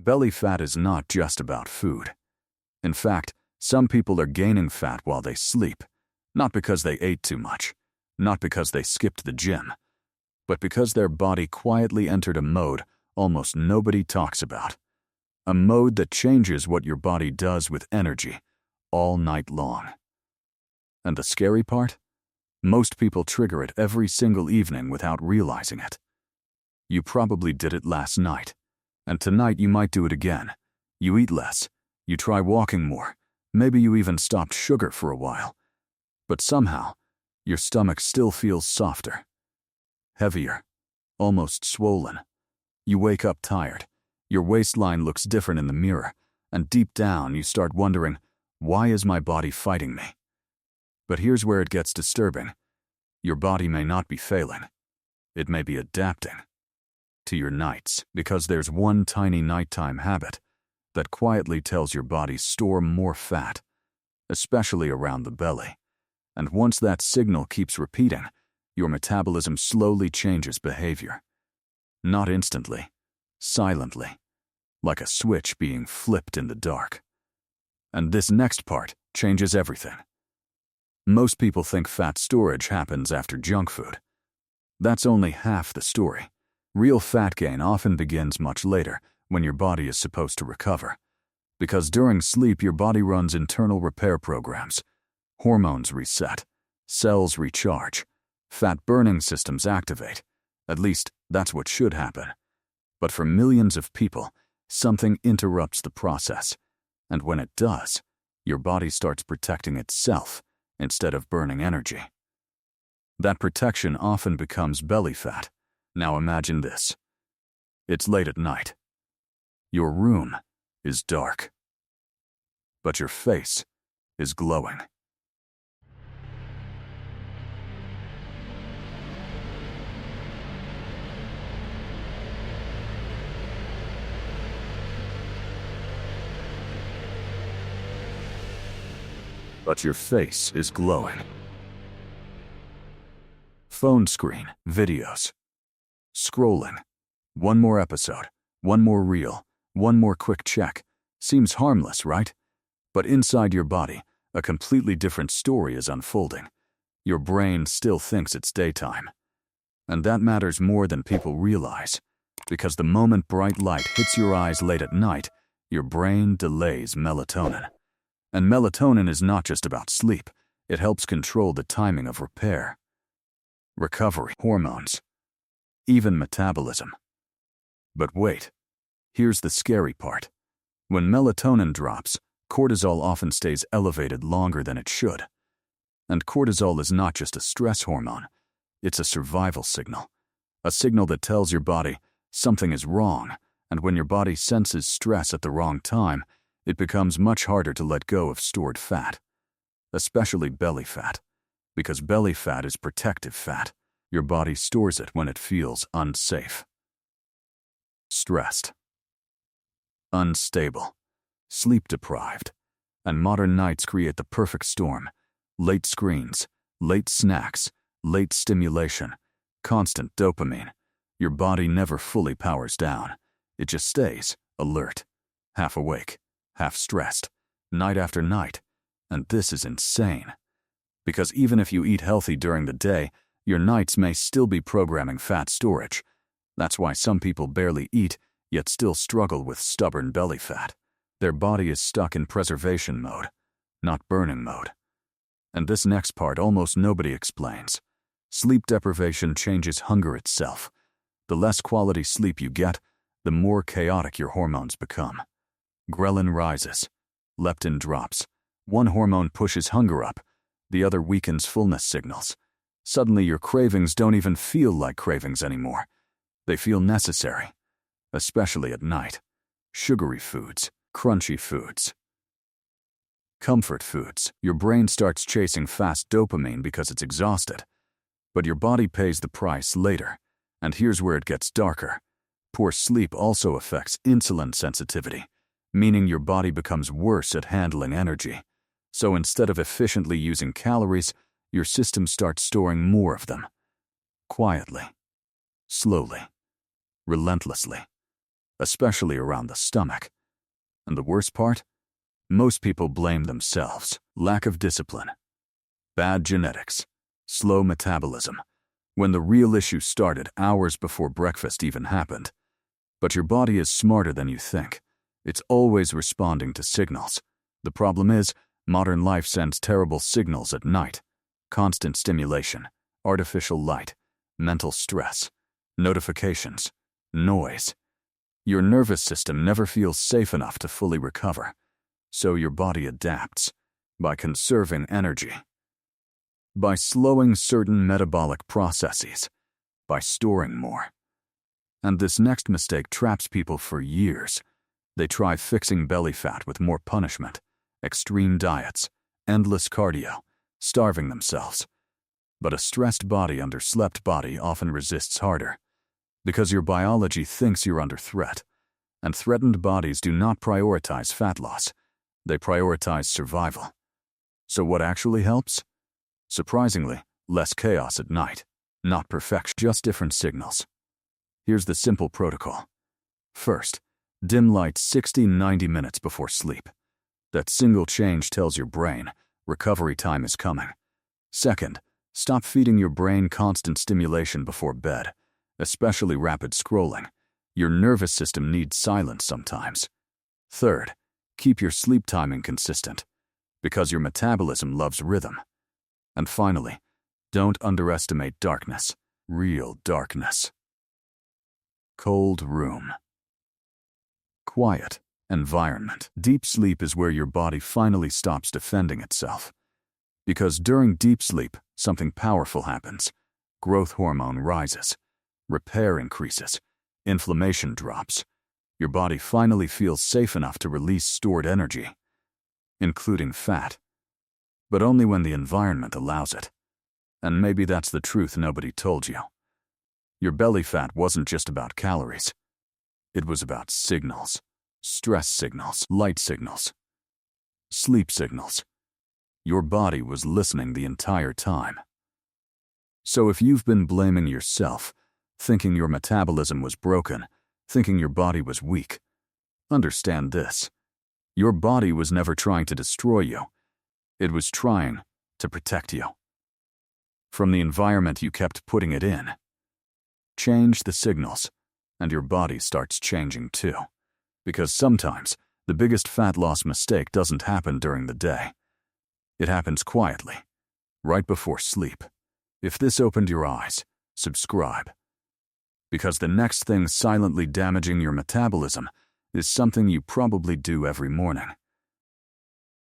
Belly fat is not just about food. In fact, some people are gaining fat while they sleep, not because they ate too much, not because they skipped the gym, but because their body quietly entered a mode almost nobody talks about. A mode that changes what your body does with energy all night long. And the scary part? Most people trigger it every single evening without realizing it. You probably did it last night, and tonight you might do it again. You eat less, you try walking more, maybe you even stopped sugar for a while. But somehow, your stomach still feels softer, heavier, almost swollen. You wake up tired, your waistline looks different in the mirror, and deep down you start wondering, why is my body fighting me? But here's where it gets disturbing. Your body may not be failing. It may be adapting to your nights, because there's one tiny nighttime habit that quietly tells your body store more fat, especially around the belly. And once that signal keeps repeating, your metabolism slowly changes behavior. Not instantly, silently, like a switch being flipped in the dark. And this next part changes everything. Most people think fat storage happens after junk food. That's only half the story. Real fat gain often begins much later, when your body is supposed to recover. Because during sleep, your body runs internal repair programs. Hormones reset, cells recharge, fat-burning systems activate. At least, that's what should happen. But for millions of people, something interrupts the process. And when it does, your body starts protecting itself instead of burning energy. That protection often becomes belly fat. Now imagine this. It's late at night. Your room is dark, but your face is glowing. But your face is glowing. Phone screen, videos. Scrolling. One more episode, one more reel, one more quick check. Seems harmless, right? But inside your body, a completely different story is unfolding. Your brain still thinks it's daytime. And that matters more than people realize, because the moment bright light hits your eyes late at night, your brain delays melatonin. And melatonin is not just about sleep. It helps control the timing of repair, recovery, hormones, even metabolism. But wait, here's the scary part. When melatonin drops, cortisol often stays elevated longer than it should. And cortisol is not just a stress hormone, it's a survival signal. A signal that tells your body something is wrong, and when your body senses stress at the wrong time, it becomes much harder to let go of stored fat, especially belly fat, because belly fat is protective fat. Your body stores it when it feels unsafe, stressed, unstable, sleep-deprived, and modern nights create the perfect storm. Late screens, late snacks, late stimulation, constant dopamine. Your body never fully powers down. It just stays alert, half awake, half stressed, night after night. And this is insane. Because even if you eat healthy during the day, your nights may still be programming fat storage. That's why some people barely eat, yet still struggle with stubborn belly fat. Their body is stuck in preservation mode, not burning mode. And this next part almost nobody explains. Sleep deprivation changes hunger itself. The less quality sleep you get, the more chaotic your hormones become. Ghrelin rises, leptin drops. One hormone pushes hunger up, the other weakens fullness signals. Suddenly your cravings don't even feel like cravings anymore. They feel necessary, especially at night. Sugary foods, crunchy foods, comfort foods. Your brain starts chasing fast dopamine because it's exhausted. But your body pays the price later. And here's where it gets darker. Poor sleep also affects insulin sensitivity, meaning your body becomes worse at handling energy. So instead of efficiently using calories, your system starts storing more of them. Quietly, slowly, relentlessly. especially around the stomach. And the worst part? Most people blame themselves. Lack of discipline, bad genetics, slow metabolism, when the real issue started hours before breakfast even happened. But your body is smarter than you think. It's always responding to signals. The problem is, modern life sends terrible signals at night. Constant stimulation, artificial light, mental stress, notifications, noise. Your nervous system never feels safe enough to fully recover, so your body adapts by conserving energy, by slowing certain metabolic processes, by storing more. And this next mistake traps people for years. They try fixing belly fat with more punishment, extreme diets, endless cardio, starving themselves. But a stressed body under slept body often resists harder, because your biology thinks you're under threat, and threatened bodies do not prioritize fat loss. They prioritize survival. So what actually helps? Surprisingly, less chaos at night. Not perfection, just different signals. Here's the simple protocol. First, dim light 60-90 minutes before sleep. That single change tells your brain recovery time is coming. Second, stop feeding your brain constant stimulation before bed, especially rapid scrolling. Your nervous system needs silence sometimes. Third, keep your sleep timing consistent, because your metabolism loves rhythm. And finally, don't underestimate darkness, real darkness. Cold room. Quiet environment. Deep sleep is where your body finally stops defending itself. Because during deep sleep, something powerful happens. Growth hormone rises, repair increases, inflammation drops. Your body finally feels safe enough to release stored energy, including fat. But only when the environment allows it. And maybe that's the truth nobody told you. Your belly fat wasn't just about calories. It was about signals. Stress signals, light signals, sleep signals. Your body was listening the entire time. So if you've been blaming yourself, thinking your metabolism was broken, thinking your body was weak, understand this. Your body was never trying to destroy you. It was trying to protect you from the environment you kept putting it in. Change the signals, and your body starts changing too. Because sometimes, the biggest fat loss mistake doesn't happen during the day. It happens quietly, right before sleep. If this opened your eyes, subscribe. Because the next thing silently damaging your metabolism is something you probably do every morning.